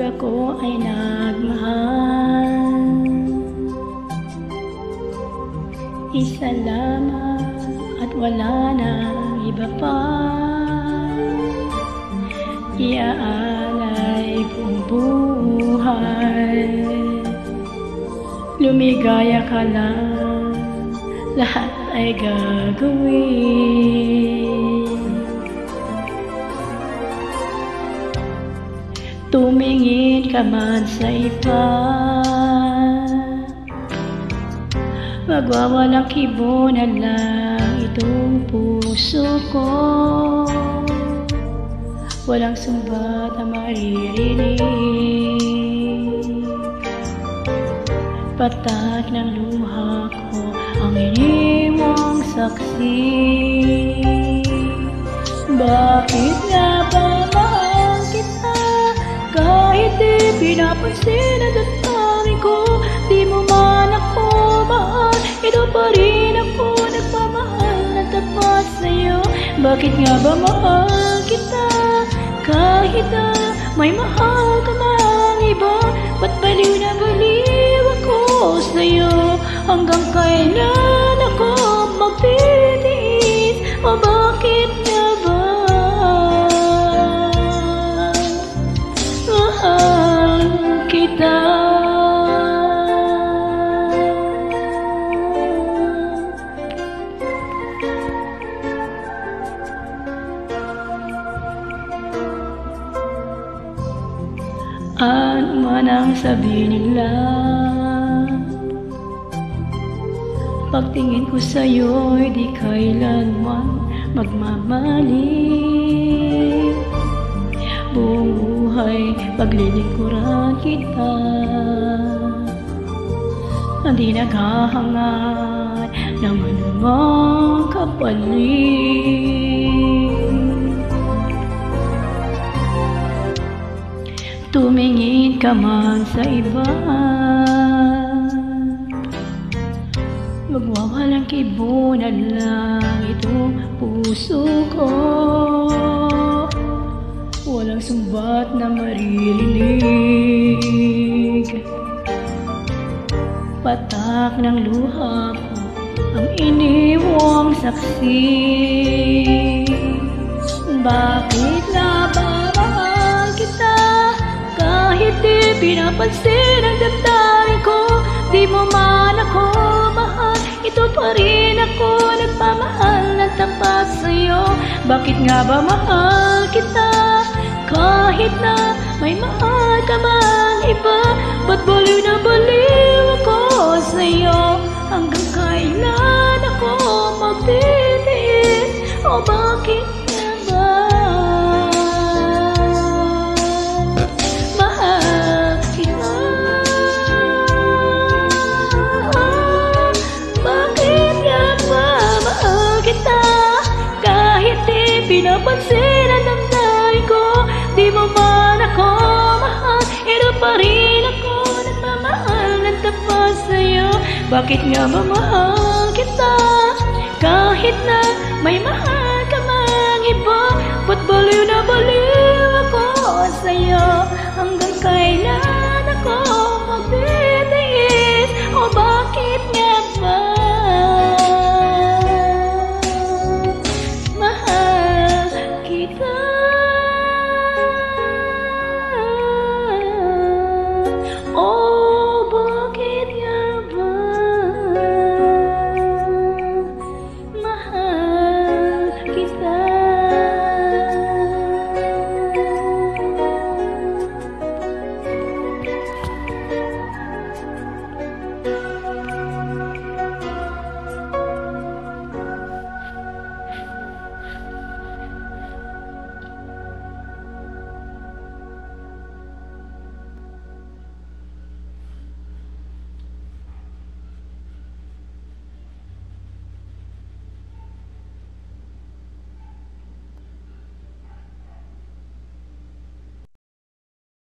ako ay nagmahal, isa lamang at wala nang iba pa. Iaalay kong buhay, lumigaya ka lang, lahat ay gagawin. Tumingin ka man sa iba, magwawalang kibo na lang itong puso ko. Walang sumbat na maririnig, patak ng luha ko ang iniwang saksi. Bakit nga ba mahal kita, kahit di pinapansin ang damdamin ko? Di mo man ako mahal, ito pa rin ako nagmamahal na tapat sa'yo. Bakit nga ba mahal kita, kahit na may mahal ka mang iba? Ba't baliw na baliw ako sa'yo? Hanggang kailan ako magtitiis? O bakit nga ba mahal kita? Ano man ang sabihin nila, pagtingin ko sa'yo'y di kailanman magmamali. Buong buhay paglilingkuran kita, hindi naghahangad ng anumang kapalit. Tumingin ka man sa iba, magwawalang kibo na lang itong puso ko. Walang sumbat na maririnig, patak ng luha ko ang iniwang saksi. Bakit nga ba mahal kita, kahit di pinapansin ang damdamin ko? Di mo man ako mahal, ito pa rin ako nagmamahal na tapat sa'yo. Bakit nga ba mahal kita, kahit na may mahal ka mang iba? Ba't baliw na baliw ako sa'yo? Hanggang kailan ako magtitiis? O bakit nga ba mahal kita? Bakit nga ba mahal kita, kahit di pinapansin ang damdamin ko? Di mo man ako mahal, ito pa rin ako nagmamahal ng tapat sa'yo. Bakit nga ba mahal kita, kahit na may mahal ka mang iba? Ba't baliw na baliw ako sa'yo? Hanggang kailan ako